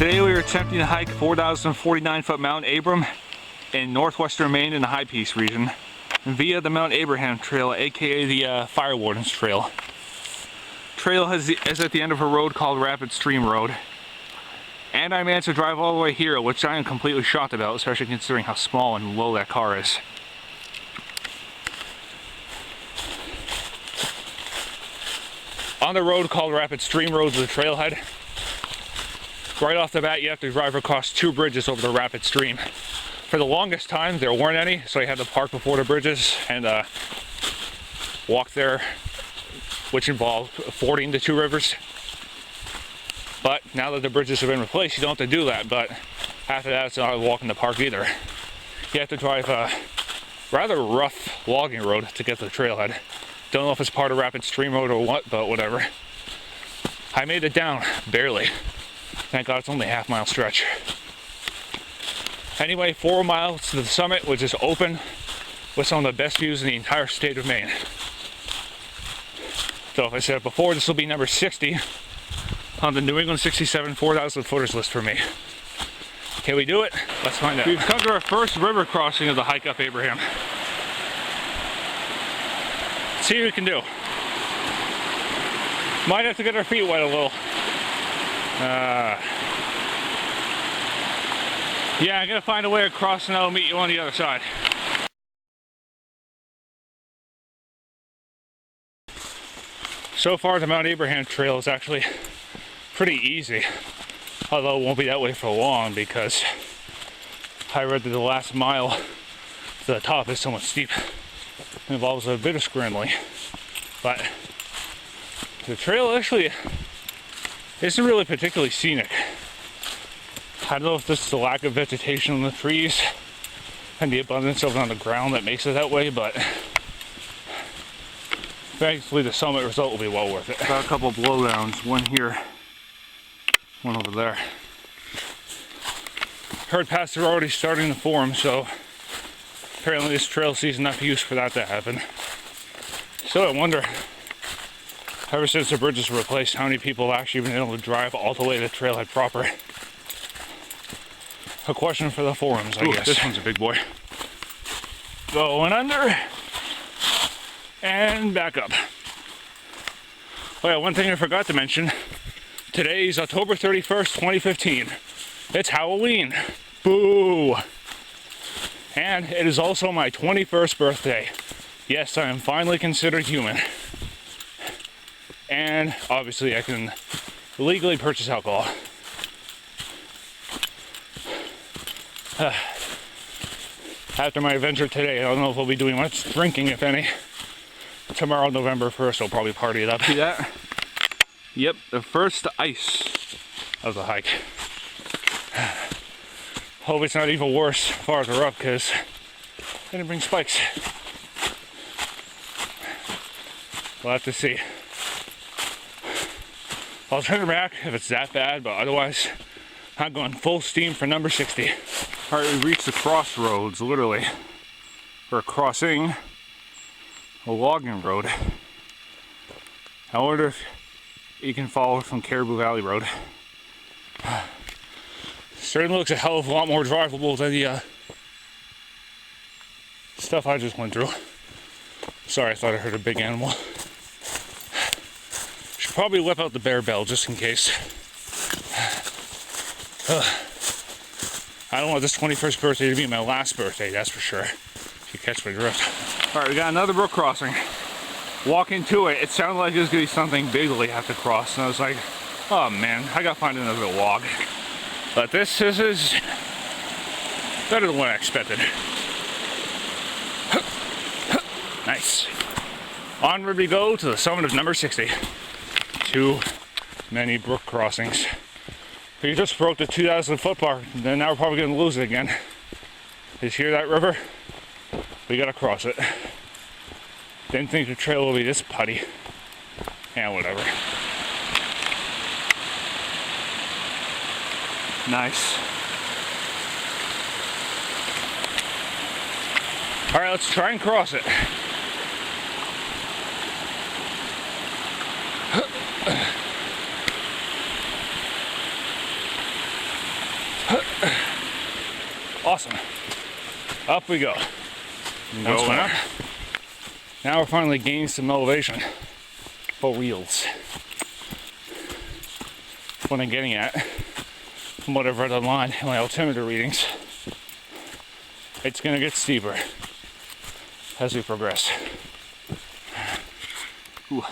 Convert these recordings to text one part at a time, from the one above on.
Today we are attempting to hike 4,049-foot Mount Abram in northwestern Maine in the High Peak region via the Mount Abraham Trail, aka the Fire Wardens Trail. Trail is at the end of a road called Rapid Stream Road. And I managed to drive all the way here, which I am completely shocked about, especially considering how small and low that car is. On the road called Rapid Stream Road to the trailhead, right off the bat you have to drive across two bridges over the rapid stream. For the longest time there weren't any, so you had to park before the bridges and walk there, which involved fording the two rivers. But now that the bridges have been replaced, you don't have to do that, but after that it's not a walk in the park either. You have to drive a rather rough logging road to get to the trailhead. Don't know if it's part of Rapid Stream Road or what, but whatever. I made it down, barely. Thank God it's only a half-mile stretch. Anyway, 4 miles to the summit, which is open with some of the best views in the entire state of Maine. So if I said it before, this will be number 60 on the New England 67 4,000 footers list for me. Can we do it? Let's find out. We've come to our first river crossing of the hike up Abraham. Let's see what we can do. Might have to get our feet wet a little. Yeah, I'm gonna find a way across and I'll meet you on the other side. So far the Mount Abraham Trail is actually pretty easy, although it won't be that way for long because I read that the last mile to the top is somewhat steep. It involves a bit of scrambling, but the trail actually isn't really particularly scenic. I don't know if this is the lack of vegetation on the trees and the abundance of it on the ground that makes it that way, but thankfully the summit result will be well worth it. Got a couple of blowdowns, one here, one over there. Heard paths are already starting to form, so apparently this trail sees enough use for that to happen. So I wonder, ever since the bridges were replaced, how many people have actually been able to drive all the way to the trailhead proper? A question for the forums, I guess. This one's a big boy. Going under and back up. Oh yeah, one thing I forgot to mention. Today is October 31st, 2015. It's Halloween. Boo! And it is also my 21st birthday. Yes, I am finally considered human. And obviously I can legally purchase alcohol. After my adventure today, I don't know if we'll be doing much drinking, if any. Tomorrow, November 1st, I'll probably party it up. See that? Yep, the first ice of the hike. Hope it's not even worse farther up, because I didn't bring spikes. We'll have to see. I'll turn back if it's that bad, but otherwise, I'm going full steam for number 60. Alright, we reached the crossroads, literally. We're crossing a logging road. I wonder if you can follow it from Caribou Valley Road. Certainly looks a hell of a lot more drivable than the stuff I just went through. Sorry, I thought I heard a big animal. Should probably whip out the bear bell just in case. I don't want this 21st birthday to be my last birthday, that's for sure. If you catch my drift. Alright, we got another brook crossing. Walking to it, it sounded like there's gonna be something big that we have to cross, and I was like, oh man, I gotta find another log. But this is better than what I expected. Nice. Onward we go to the summit of number 60. Too many brook crossings. We just broke the 2,000 foot bar, and now we're probably going to lose it again. Did you hear that river? We got to cross it. Didn't think the trail would be this putty. Yeah, whatever. Nice. Alright, let's try and cross it. Awesome. Up we go. Once went up. Now we're finally gaining some elevation for reals. What I'm getting at, from what I've read online in my altimeter readings, it's going to get steeper as we progress. Ooh,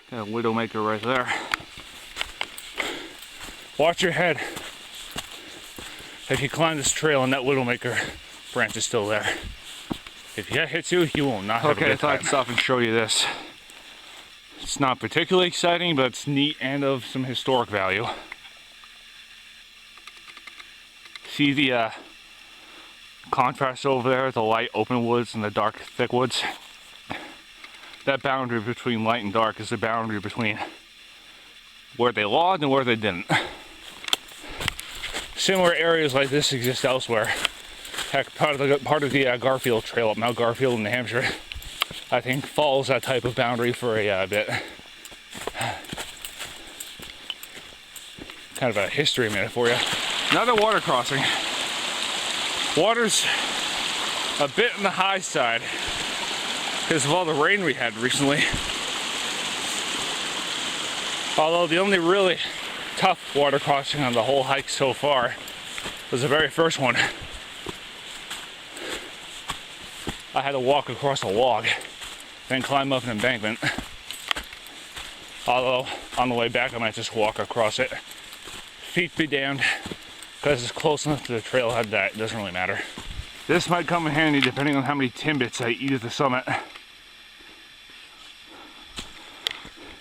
got a widowmaker right there. Watch your head if you climb this trail and that widowmaker branch is still there. If that hits you, you will not have a good time. Okay, I thought I'd stop and show you this. It's not particularly exciting, but it's neat and of some historic value. See the contrast over there, the light open woods and the dark thick woods? That boundary between light and dark is the boundary between where they logged and where they didn't. Similar areas like this exist elsewhere. Heck, part of the Garfield Trail up Mount Garfield in New Hampshire, I think, follows that type of boundary for a bit. Kind of a history minute for you. Another water crossing. Water's a bit on the high side because of all the rain we had recently. Although the only really tough water crossing on the whole hike so far was the very first one. I had to walk across a log, then climb up an embankment. Although, on the way back I might just walk across it. Feet be damned, because it's close enough to the trailhead that it doesn't really matter. This might come in handy depending on how many timbits I eat at the summit.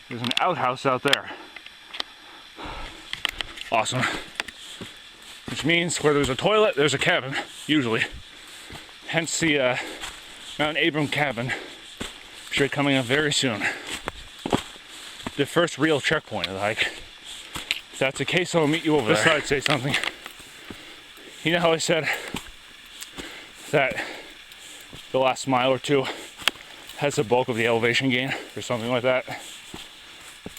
There's an outhouse out there. Awesome. Which means where there's a toilet, there's a cabin, usually. Hence the Mount Abram cabin should be coming up very soon. The first real checkpoint of the hike. If that's the case, I'll meet you over there. Just thought I'd say something. You know how I said that the last mile or two has the bulk of the elevation gain or something like that?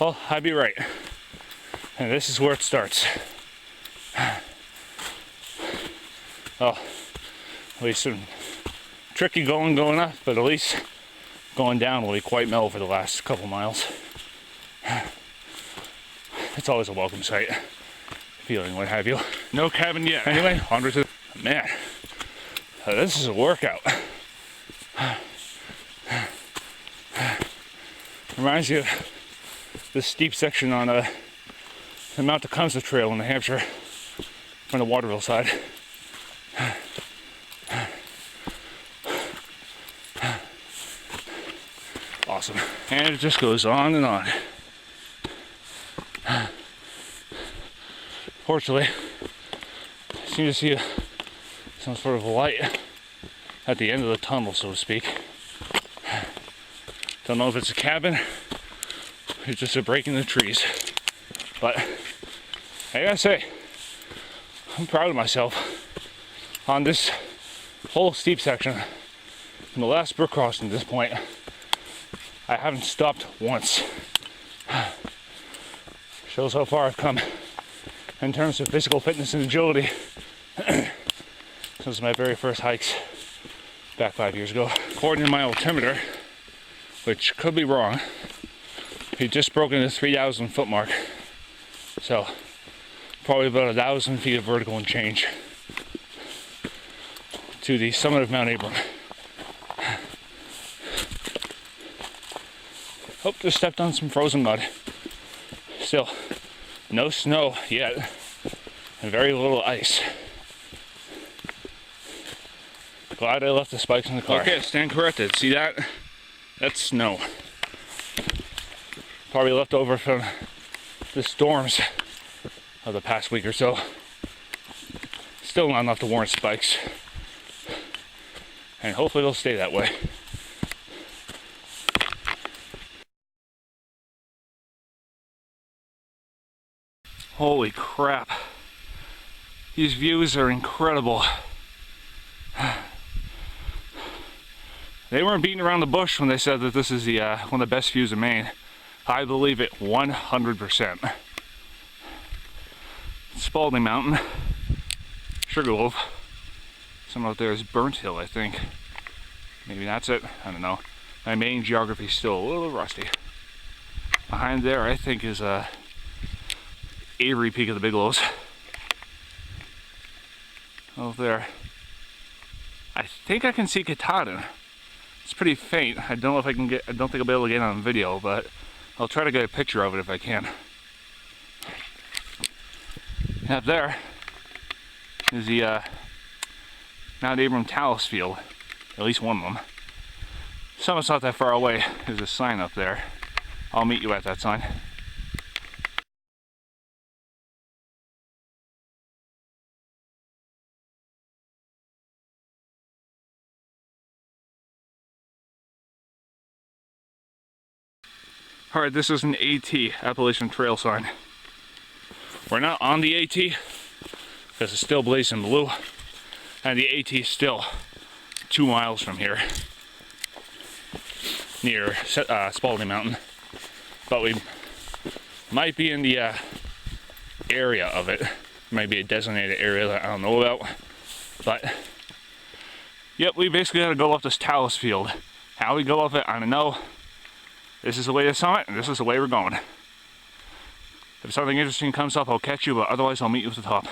Well, I'd be right. And this is where it starts. Well, at least some tricky going up, but at least going down will be quite mellow for the last couple miles. It's always a welcome sight, feeling what have you. No cabin yet. Anyway, onward to the... Man, this is a workout. Reminds you of the steep section on the Mount Tecumseh Trail in New Hampshire from the Waterville side. Awesome. And it just goes on and on. Fortunately, I seem to see some sort of light at the end of the tunnel, so to speak. Don't know if it's a cabin or just a break in the trees. But I gotta say, I'm proud of myself on this whole steep section. From the last brook crossing to this point, I haven't stopped once. Shows how far I've come in terms of physical fitness and agility since my very first hikes back 5 years ago. According to my altimeter, which could be wrong, he just broken the 3,000 foot mark. So probably about 1,000 feet of vertical and change to the summit of Mount Abram. Oh, just stepped on some frozen mud. Still, no snow yet, and very little ice. Glad I left the spikes in the car. Okay, stand corrected. See that? That's snow. Probably left over from the storms of the past week or so. Still not enough to warrant spikes. And hopefully it'll stay that way. Holy crap. These views are incredible. They weren't beating around the bush when they said that this is the one of the best views in Maine. I believe it 100%. Spalding Mountain, Sugarloaf, Some out there is Burnt Hill, I think. Maybe that's it. I don't know. My Maine geography is still a little rusty. Behind there, I think, is Avery Peak of the Bigelows. Over there, I think I can see Katahdin. It's pretty faint. I don't know if I can get. I don't think I'll be able to get it on video, but I'll try to get a picture of it if I can. And up there is the Mount Abram Talus Field. At least one of them. Summit's not that far away. There's a sign up there. I'll meet you at that sign. Alright, this is an AT, Appalachian Trail sign. We're not on the AT, because it's still blazing blue, and the AT is still 2 miles from here, near Spalding Mountain. But we might be in the area of it. It might be a designated area that I don't know about. But, yep, we basically gotta go up this Talus Field. How we go up it, I don't know. This is the way to the summit, and this is the way we're going. If something interesting comes up, I'll catch you, but otherwise I'll meet you at the top.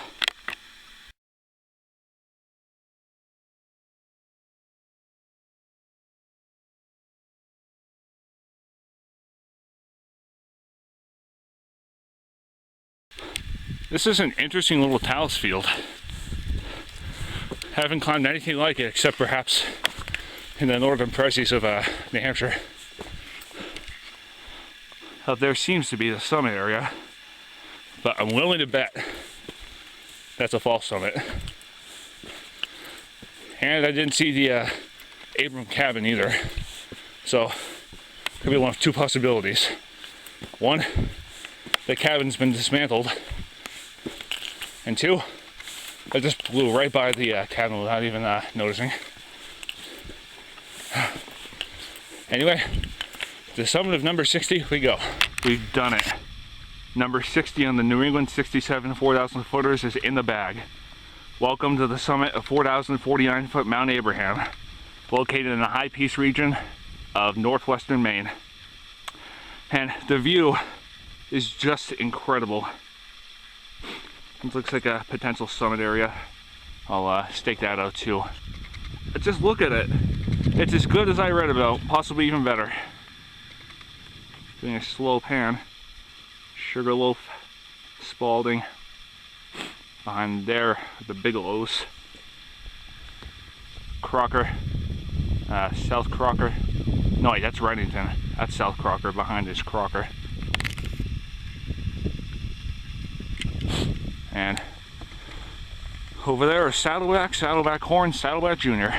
This is an interesting little talus field. Haven't climbed anything like it, except perhaps in the northern prairies of New Hampshire. Up there seems to be the summit area, but I'm willing to bet that's a false summit. And I didn't see the Abram cabin either, so could be one of two possibilities. One, the cabin's been dismantled, and two, I just blew right by the cabin without even noticing. Anyway, the summit of number 60, we go. We've done it. Number 60 on the New England 67 4,000 footers is in the bag. Welcome to the summit of 4,049 foot Mount Abraham, located in the high peak region of northwestern Maine. And the view is just incredible. It looks like a potential summit area. I'll stake that out too. But just look at it. It's as good as I read about, possibly even better. Doing a slow pan. Sugarloaf, Spalding. Behind there, the Bigelows. Crocker, South Crocker. No, wait, that's Reddington. That's South Crocker. Behind is Crocker. And over there is Saddleback, Saddleback Horn, Saddleback Junior.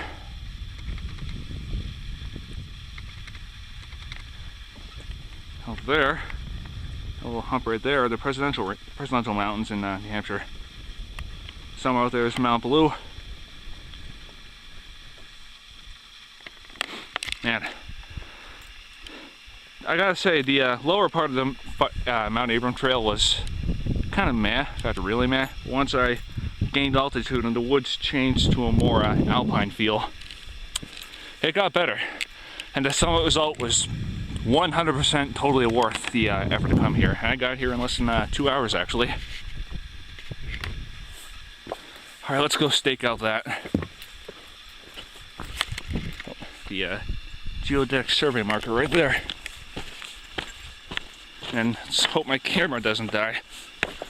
Over there, a little hump right there, the Presidential Mountains in New Hampshire. Somewhere out there is Mount Blue. And I gotta say, the lower part of the Mount Abram Trail was kind of meh, in fact really meh. Once I gained altitude and the woods changed to a more alpine feel, it got better. And the summit result was 100% totally worth the effort to come here. And I got here in less than 2 hours actually. Alright, let's go stake out that. The geodetic survey marker right there. And let's hope my camera doesn't die.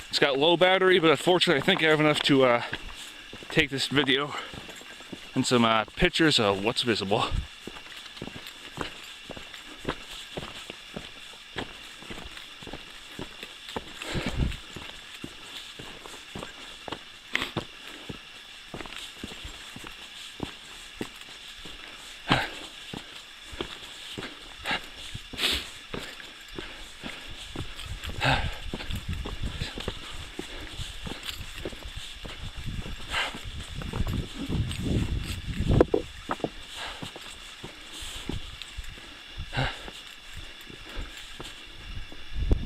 It's got low battery, but unfortunately I think I have enough to take this video and some pictures of what's visible.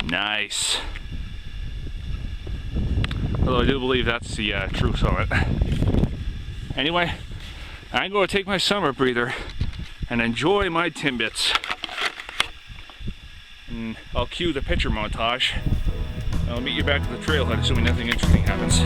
Nice. Although I do believe that's the true summit. Anyway, I'm going to take my summer breather and enjoy my Timbits. And I'll cue the picture montage. I'll meet you back at the trailhead assuming nothing interesting happens.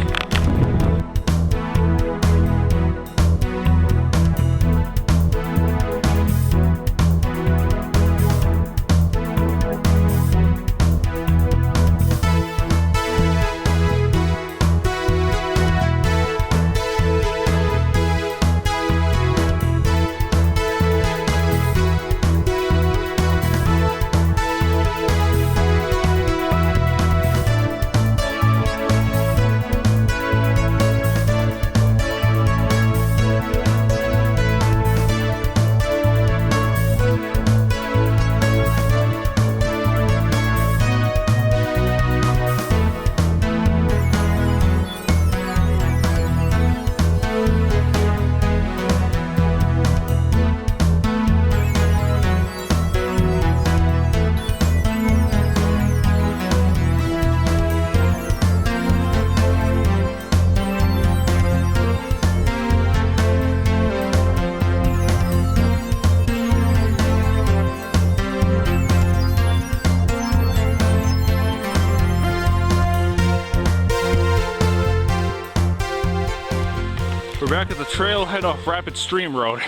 We're back at the trailhead off Rapid Stream Road.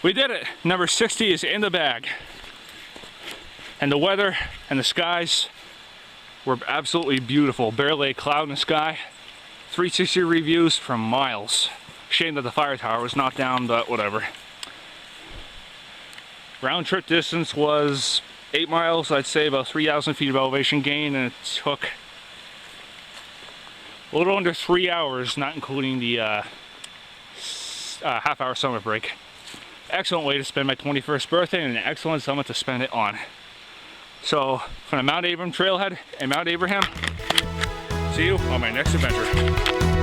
We did it! Number 60 is in the bag. And the weather and the skies were absolutely beautiful. Barely a cloud in the sky. 360 reviews from miles. Shame that the fire tower was knocked down, but whatever. Round trip distance was 8 miles, I'd say about 3,000 feet of elevation gain, and it took a little under 3 hours, not including the half-hour summer break. Excellent way to spend my 21st birthday and an excellent summit to spend it on. So, from the Mount Abram trailhead and Mount Abraham, see you on my next adventure.